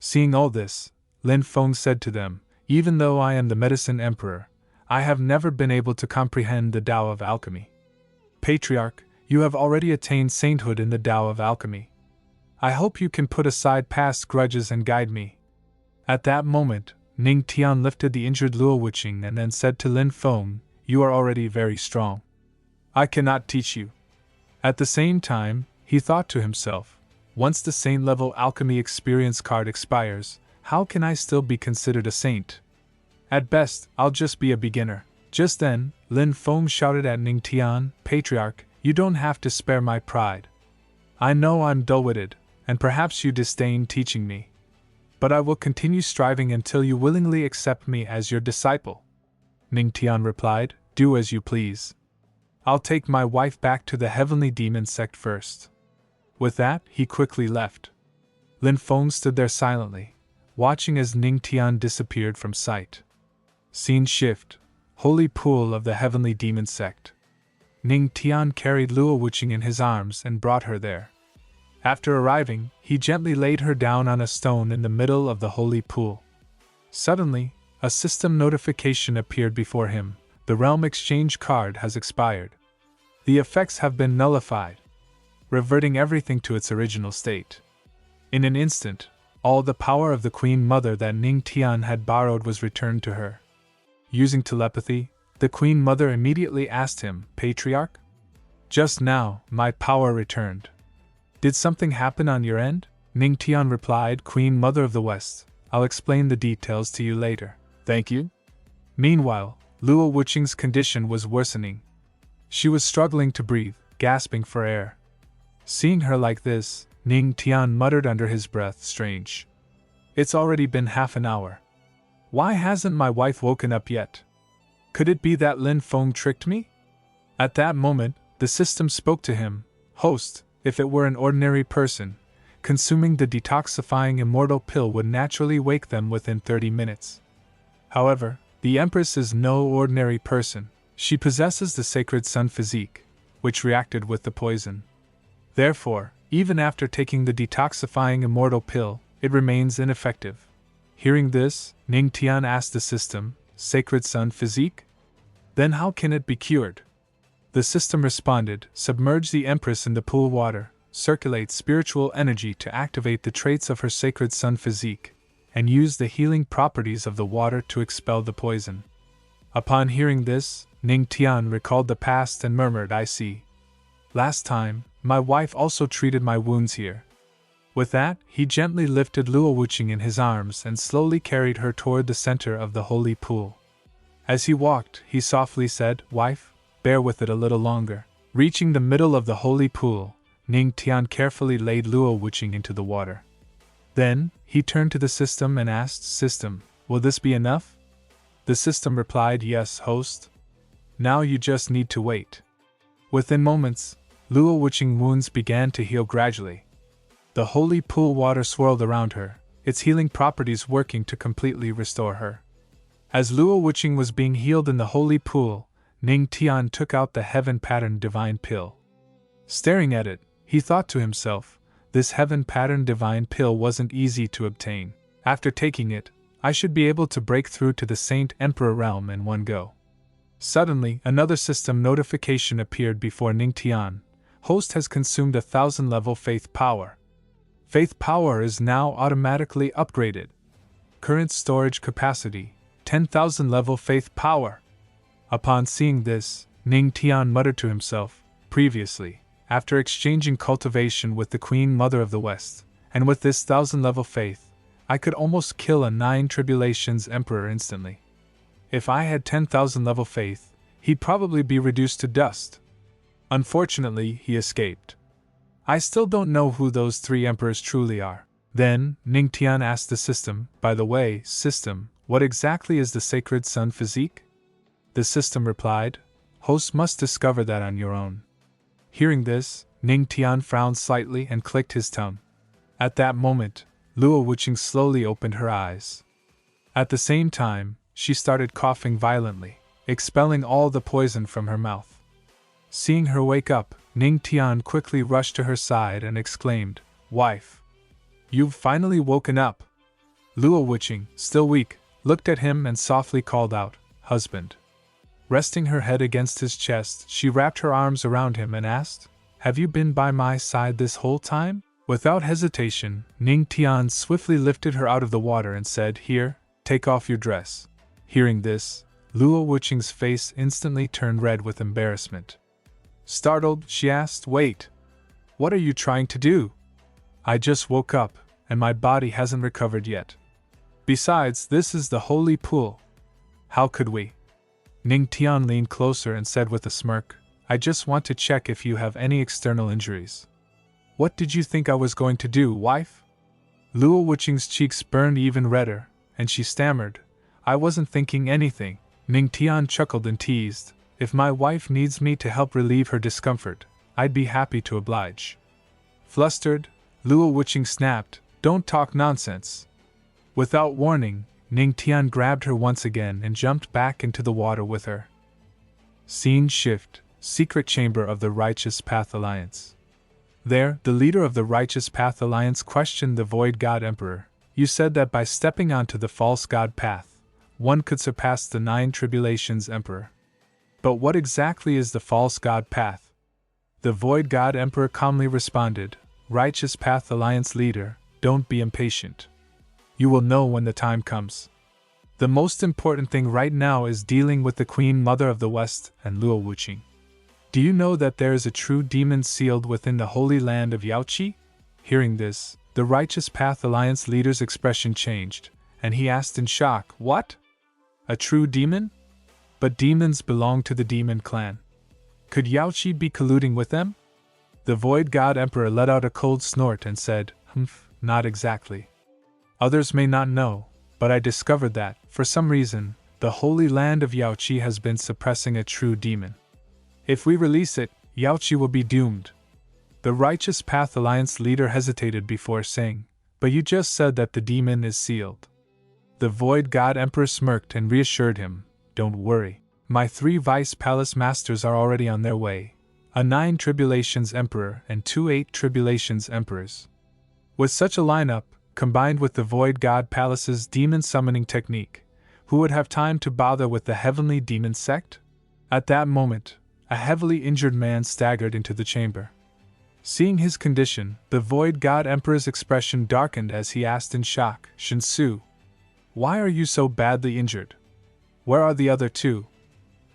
Seeing all this, Lin Feng said to them, "Even though I am the medicine emperor, I have never been able to comprehend the Tao of alchemy. Patriarch, you have already attained sainthood in the Tao of alchemy. I hope you can put aside past grudges and guide me." At that moment, Ning Tian lifted the injured Luo Wuqing and then said to Lin Feng, "You are already very strong. I cannot teach you." At the same time, he thought to himself, once the saint-level alchemy experience card expires, how can I still be considered a saint? At best, I'll just be a beginner. Just then, Lin Feng shouted at Ning Tian, "Patriarch, you don't have to spare my pride. I know I'm dull-witted, and perhaps you disdain teaching me. But I will continue striving until you willingly accept me as your disciple." Ning Tian replied, "Do as you please. I'll take my wife back to the heavenly demon sect first." With that, he quickly left. Lin Feng stood there silently, watching as Ning Tian disappeared from sight. Scene shift. Holy Pool of the Heavenly Demon Sect. Ning Tian carried Luo Wuqing in his arms and brought her there. After arriving, he gently laid her down on a stone in the middle of the holy pool. Suddenly, a system notification appeared before him. The Realm Exchange card has expired. The effects have been nullified, reverting everything to its original state. In an instant, all the power of the Queen Mother that Ning Tian had borrowed was returned to her. Using telepathy, the Queen Mother immediately asked him, "Patriarch? Just now, my power returned. Did something happen on your end?" Ning Tian replied, "Queen Mother of the West, I'll explain the details to you later. Thank you." Meanwhile, Luo Wuqing's condition was worsening. She was struggling to breathe, gasping for air. Seeing her like this, Ning Tian muttered under his breath, "Strange. It's already been half an hour. Why hasn't my wife woken up yet? Could it be that Lin Feng tricked me?" At that moment, the system spoke to him, "Host, if it were an ordinary person, consuming the detoxifying immortal pill would naturally wake them within 30 minutes. However, the Empress is no ordinary person. She possesses the sacred sun physique, which reacted with the poison. Therefore, even after taking the detoxifying immortal pill, it remains ineffective." Hearing this, Ning Tian asked the system, "Sacred sun physique? Then how can it be cured?" The system responded, "Submerge the Empress in the pool water, circulate spiritual energy to activate the traits of her sacred sun physique, and use the healing properties of the water to expel the poison." Upon hearing this, Ning Tian recalled the past and murmured, "I see. Last time, my wife also treated my wounds here." With that, he gently lifted Luo Wuqing in his arms and slowly carried her toward the center of the holy pool. As he walked, he softly said, "Wife, bear with it a little longer." Reaching the middle of the holy pool, Ning Tian carefully laid Luo Wuqing into the water. Then, he turned to the system and asked, "System, will this be enough?" The system replied, "Yes, host. Now you just need to wait." Within moments, Luo Wuqing's wounds began to heal gradually. The holy pool water swirled around her, its healing properties working to completely restore her. As Luo Wuqing was being healed in the holy pool, Ning Tian took out the heaven-patterned divine pill. Staring at it, he thought to himself, "This heaven-patterned divine pill wasn't easy to obtain. After taking it, I should be able to break through to the Saint Emperor realm in one go." Suddenly, another system notification appeared before Ning Tian. "Host has consumed 1,000 level faith power. Faith power is now automatically upgraded. Current storage capacity, 10,000 level faith power." Upon seeing this, Ning Tian muttered to himself, "Previously, after exchanging cultivation with the Queen Mother of the West, and with this 1,000 level faith, I could almost kill a 9 tribulations emperor instantly. If I had 10,000 level faith, he'd probably be reduced to dust. Unfortunately, he escaped. I still don't know who those 3 emperors truly are." Then, Ning Tian asked the system, "By the way, system, what exactly is the sacred sun physique?" The system replied, "Host must discover that on your own." Hearing this, Ning Tian frowned slightly and clicked his tongue. At that moment, Luo Wuqing slowly opened her eyes. At the same time, she started coughing violently, expelling all the poison from her mouth. Seeing her wake up, Ning Tian quickly rushed to her side and exclaimed, "Wife! You've finally woken up. Luo Wuching, still weak, looked at him and softly called out, "Husband." Resting her head against his chest, she wrapped her arms around him and asked, "Have you been by my side this whole time?" Without hesitation, Ning Tian swiftly lifted her out of the water and said, "Here, take off your dress." Hearing this, Luo Wuching's face instantly turned red with embarrassment. Startled, she asked, "Wait. What are you trying to do? I just woke up, and my body hasn't recovered yet. Besides, this is the holy pool. How could we?" Ning Tian leaned closer and said with a smirk, "I just want to check if you have any external injuries." "What did you think I was going to do, wife?" Luo Wuching's cheeks burned even redder, and she stammered, "I wasn't thinking anything." Ning Tian chuckled and teased, "If my wife needs me to help relieve her discomfort, I'd be happy to oblige." Flustered, Luo Wuching snapped, "Don't talk nonsense." Without warning, Ning Tian grabbed her once again and jumped back into the water with her. Scene shift, secret chamber of the Righteous Path Alliance. There, the leader of the Righteous Path Alliance questioned the Void God Emperor. "You said that by stepping onto the false god path, one could surpass the 9 Tribulations Emperor. But what exactly is the false god path?" The Void God Emperor calmly responded, "Righteous Path Alliance leader, don't be impatient. You will know when the time comes. The most important thing right now is dealing with the Queen Mother of the West and Luo Wuching. Do you know that there is a true demon sealed within the holy land of Yaoqi?" Hearing this, the Righteous Path Alliance leader's expression changed, and he asked in shock, "What? A true demon? But demons belong to the demon clan. Could Yaoqi be colluding with them?" The Void God Emperor let out a cold snort and said, "Not exactly. Others may not know, but I discovered that, for some reason, the holy land of Yaoqi has been suppressing a true demon. If we release it, Yaoqi will be doomed." The Righteous Path Alliance leader hesitated before saying, "But you just said that the demon is sealed." The Void God Emperor smirked and reassured him, "Don't worry. My 3 Vice Palace Masters are already on their way, a 9 Tribulations Emperor and 2 8 Tribulations Emperors. With such a lineup, combined with the Void God Palace's demon summoning technique, who would have time to bother with the Heavenly Demon Sect?" At that moment, a heavily injured man staggered into the chamber. Seeing his condition, the Void God Emperor's expression darkened as he asked in shock, "Shinsu, why are you so badly injured? Where are the other 2?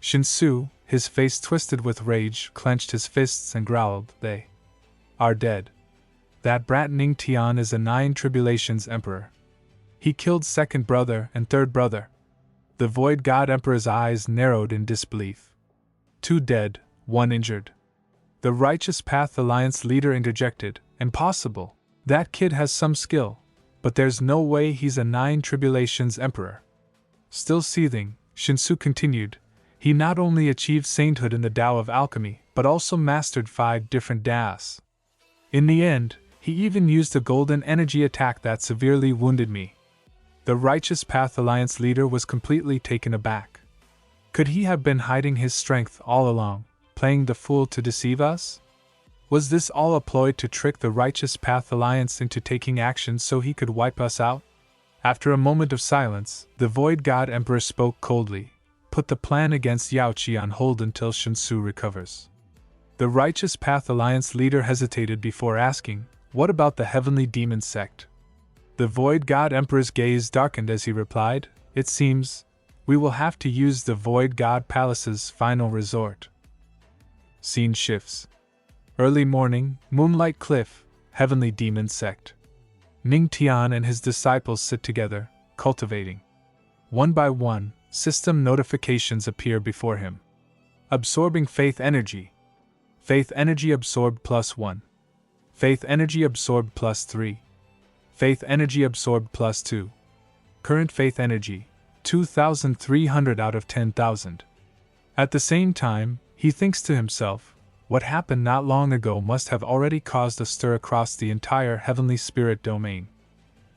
Shinsu, his face twisted with rage, clenched his fists and growled, "They are dead. That brat Ning Tian is a 9 Tribulations Emperor. He killed second brother and third brother." The Void God Emperor's eyes narrowed in disbelief. 2 dead, 1 injured. The Righteous Path Alliance leader interjected, "Impossible. That kid has some skill, but there's no way he's a 9 Tribulations Emperor." Still seething, Shinsu continued, "He not only achieved sainthood in the Tao of Alchemy, but also mastered 5 different Taos. In the end, he even used a golden energy attack that severely wounded me." The Righteous Path Alliance leader was completely taken aback. Could he have been hiding his strength all along, playing the fool to deceive us? Was this all a ploy to trick the Righteous Path Alliance into taking action so he could wipe us out? After a moment of silence, the Void God Emperor spoke coldly, "Put the plan against Yaoqi on hold until Shinsu recovers." The Righteous Path Alliance leader hesitated before asking, "What about the Heavenly Demon Sect?" The Void God Emperor's gaze darkened as he replied, "It seems we will have to use the Void God Palace's final resort." Scene shifts. Early morning, Moonlight Cliff, Heavenly Demon Sect. Ning Tian and his disciples sit together, cultivating. One by one, system notifications appear before him. Absorbing Faith Energy. Faith Energy absorbed +1. Faith Energy absorbed +3. Faith Energy absorbed +2. Current Faith Energy, 2,300 out of 10,000. At the same time, he thinks to himself, what happened not long ago must have already caused a stir across the entire Heavenly Spirit domain.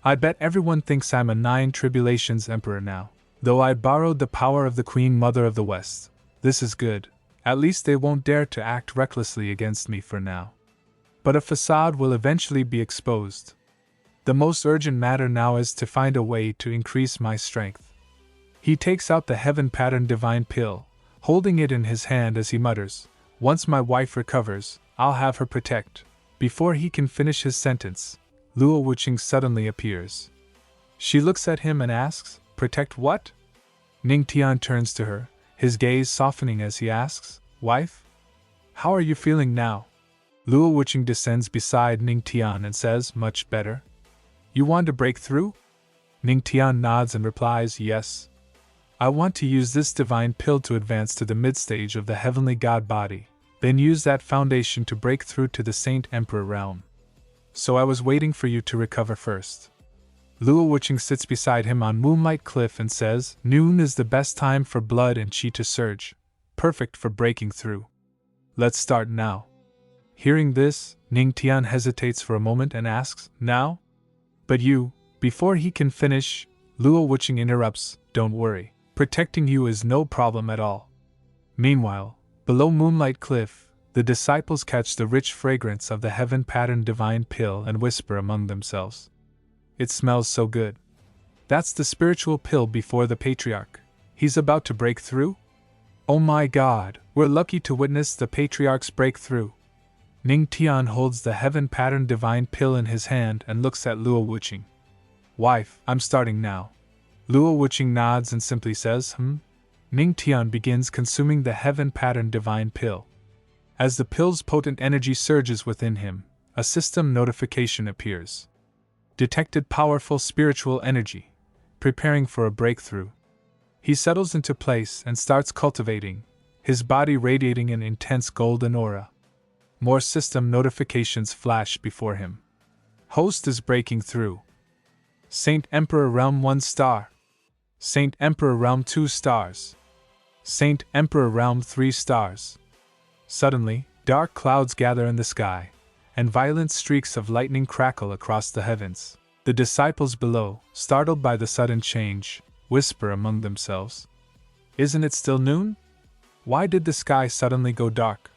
I bet everyone thinks I'm a 9 Tribulations Emperor now, though I borrowed the power of the Queen Mother of the West. This is good, at least they won't dare to act recklessly against me for now. But a facade will eventually be exposed. The most urgent matter now is to find a way to increase my strength. He takes out the heaven pattern divine pill, holding it in his hand as he mutters, "Once my wife recovers, I'll have her protect." Before he can finish his sentence, Luo Wuqing suddenly appears. She looks at him and asks, "Protect what?" Ning Tian turns to her, his gaze softening as he asks, "Wife? How are you feeling now?" Luo Wuqing descends beside Ning Tian and says, "Much better." "You want to break through?" Ning Tian nods and replies, "Yes. I want to use this divine pill to advance to the mid-stage of the heavenly god body, then use that foundation to break through to the Saint Emperor realm. So I was waiting for you to recover first." Luo Wuqing sits beside him on Moonlight Cliff and says, "Noon is the best time for blood and qi to surge, perfect for breaking through. Let's start now." Hearing this, Ning Tian hesitates for a moment and asks, "Now?" "But you..." Before he can finish, Luo Wuqing interrupts, "Don't worry. Protecting you is no problem at all." Meanwhile, below Moonlight Cliff, the disciples catch the rich fragrance of the heaven-patterned divine pill and whisper among themselves. "It smells so good. That's the spiritual pill before the patriarch. He's about to break through? Oh my god, we're lucky to witness the patriarch's breakthrough." Ning Tian holds the heaven-patterned divine pill in his hand and looks at Luo Wuqing. "Wife, I'm starting now." Luo Wuqing nods and simply says, Ning Tian begins consuming the heaven-patterned divine pill. As the pill's potent energy surges within him, a system notification appears. Detected powerful spiritual energy, preparing for a breakthrough. He settles into place and starts cultivating, his body radiating an intense golden aura. More system notifications flash before him. Host is breaking through. Saint Emperor Realm 1 star. Saint Emperor Realm 2 stars. Saint Emperor Realm 3 stars. Suddenly, dark clouds gather in the sky, and violent streaks of lightning crackle across the heavens. The disciples below, startled by the sudden change, whisper among themselves, "Isn't it still noon? Why did the sky suddenly go dark?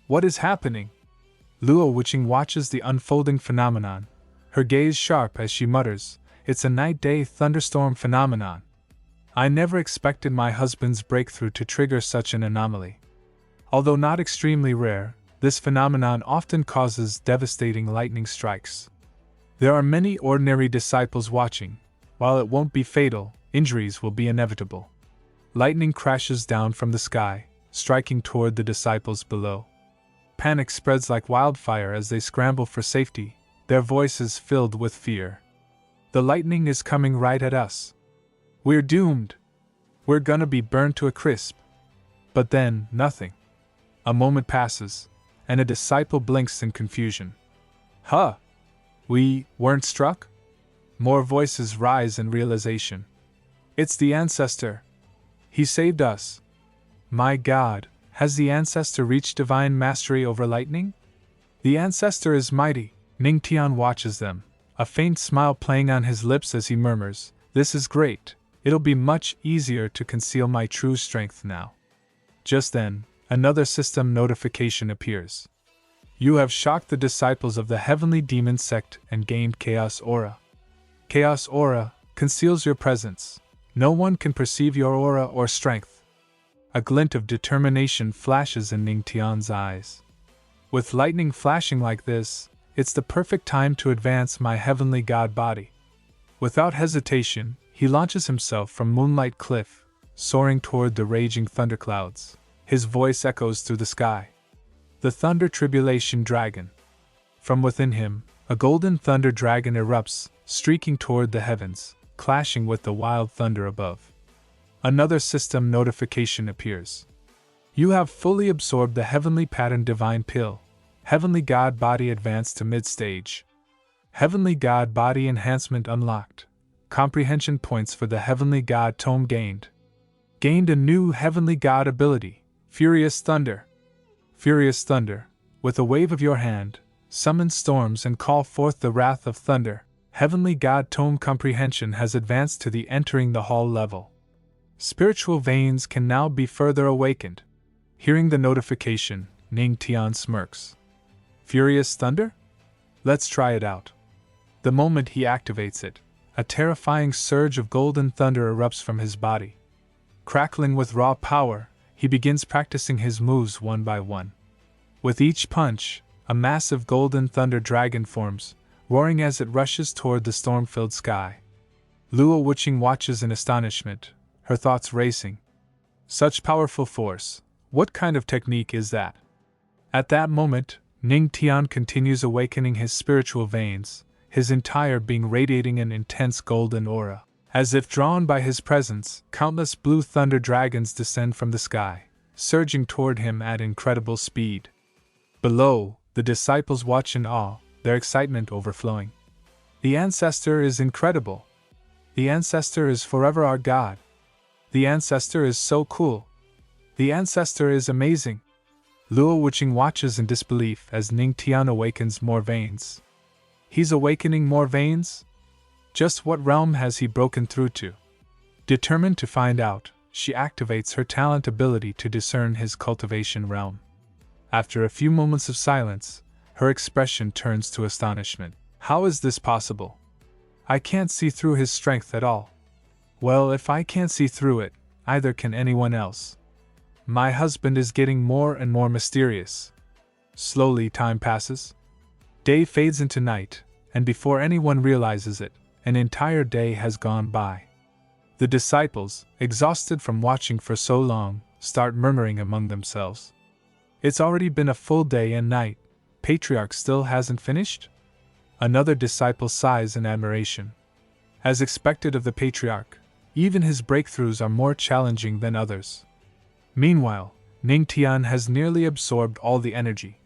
What is happening?" Luo Wuqing watches the unfolding phenomenon, her gaze sharp as she mutters, "It's a night-day thunderstorm phenomenon. I never expected my husband's breakthrough to trigger such an anomaly." Although not extremely rare, this phenomenon often causes devastating lightning strikes. There are many ordinary disciples watching. While it won't be fatal, injuries will be inevitable. Lightning crashes down from the sky, striking toward the disciples below. Panic spreads like wildfire as they scramble for safety, their voices filled with fear. "The lightning is coming right at us. We're doomed. We're gonna be burned to a crisp." But then, nothing. A moment passes, and a disciple blinks in confusion. "Huh! We weren't struck?" More voices rise in realization. "It's the ancestor. He saved us." My god, has the ancestor reached divine mastery over lightning? The ancestor is mighty. Ning Tian watches them, a faint smile playing on his lips as he murmurs, "This is great. It'll be much easier to conceal my true strength now." Just then, another system notification appears. "You have shocked the disciples of the Heavenly Demon Sect and gained Chaos Aura. Chaos Aura conceals your presence. No one can perceive your aura or strength." A glint of determination flashes in Ning Tian's eyes. "With lightning flashing like this, it's the perfect time to advance my heavenly god body." Without hesitation, he launches himself from Moonlight Cliff, soaring toward the raging thunderclouds. His voice echoes through the sky. "The Thunder Tribulation Dragon." From within him, a golden thunder dragon erupts, streaking toward the heavens, clashing with the wild thunder above. Another system notification appears. "You have fully absorbed the Heavenly Pattern Divine Pill. Heavenly God Body advanced to mid-stage. Heavenly God Body enhancement unlocked. Comprehension points for the Heavenly God Tome gained. Gained a new Heavenly God ability, Furious Thunder. Furious Thunder, with a wave of your hand, summon storms and call forth the wrath of thunder. Heavenly God Tome comprehension has advanced to the entering the hall level. Spiritual veins can now be further awakened." Hearing the notification, Ning Tian smirks. "Furious Thunder? Let's try it out." The moment he activates it, a terrifying surge of golden thunder erupts from his body. Crackling with raw power, he begins practicing his moves one by one. With each punch, a massive golden thunder dragon forms, roaring as it rushes toward the storm-filled sky. Luo Wuqing watches in astonishment, her thoughts racing. Such powerful force, what kind of technique is that? At that moment, Ning Tian continues awakening his spiritual veins, his entire being radiating an intense golden aura. As if drawn by his presence, countless blue thunder dragons descend from the sky, surging toward him at incredible speed. Below, the disciples watch in awe, their excitement overflowing. The ancestor is incredible. The ancestor is forever our god. The ancestor is so cool. The ancestor is amazing. Luo Wuqing watches in disbelief as Ning Tian awakens more veins. He's awakening more veins? Just what realm has he broken through to? Determined to find out, she activates her talent ability to discern his cultivation realm. After a few moments of silence, her expression turns to astonishment. How is this possible? I can't see through his strength at all. Well, if I can't see through it, either can anyone else. My husband is getting more and more mysterious. Slowly time passes. Day fades into night, and before anyone realizes it, an entire day has gone by. The disciples, exhausted from watching for so long, start murmuring among themselves. It's already been a full day and night. Patriarch still hasn't finished? Another disciple sighs in admiration. As expected of the Patriarch, even his breakthroughs are more challenging than others. Meanwhile, Ning Tian has nearly absorbed all the energy.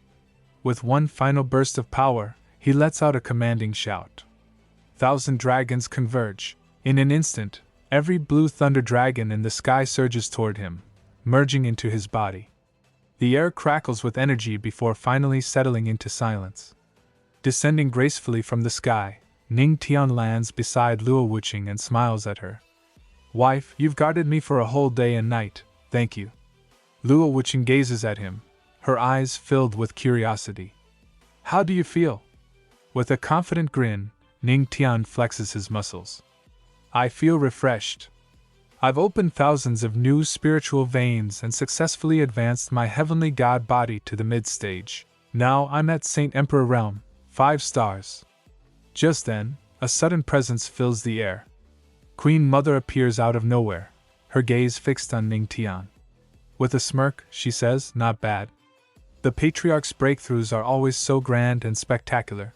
With one final burst of power, he lets out a commanding shout. 1,000 dragons converge. In an instant, every blue thunder dragon in the sky surges toward him, merging into his body. The air crackles with energy before finally settling into silence. Descending gracefully from the sky, Ning Tian lands beside Luo Wuqing and smiles at her. Wife, you've guarded me for a whole day and night, thank you. Luo Wuqing gazes at him, her eyes filled with curiosity. How do you feel? With a confident grin, Ning Tian flexes his muscles. I feel refreshed. I've opened thousands of new spiritual veins and successfully advanced my heavenly god body to the mid-stage. Now I'm at Saint Emperor Realm, 5 stars. Just then, a sudden presence fills the air. Queen Mother appears out of nowhere, her gaze fixed on Ning Tian. With a smirk, she says, not bad. The Patriarch's breakthroughs are always so grand and spectacular.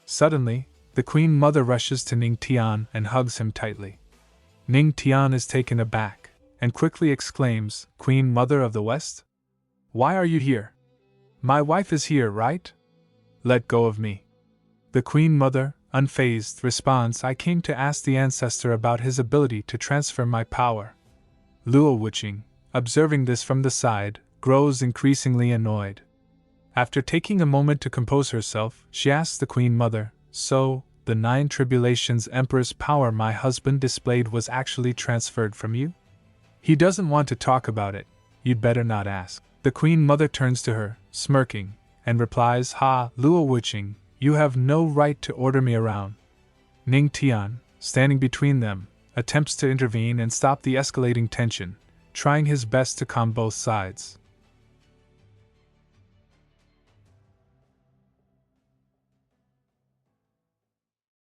Suddenly, the Queen Mother rushes to Ning Tian and hugs him tightly. Ning Tian is taken aback, and quickly exclaims, Queen Mother of the West? Why are you here? My wife is here, right? Let go of me. The Queen Mother, unfazed, responds, I came to ask the ancestor about his ability to transfer my power. Luo Wuqing, observing this from the side, grows increasingly annoyed. After taking a moment to compose herself, she asks the Queen Mother, so, the 9 tribulations Empress power my husband displayed was actually transferred from you? He doesn't want to talk about it, you'd better not ask. The Queen Mother turns to her, smirking, and replies, Ha, Luo Wuqing, you have no right to order me around. Ning Tian, standing between them, attempts to intervene and stop the escalating tension, trying his best to calm both sides.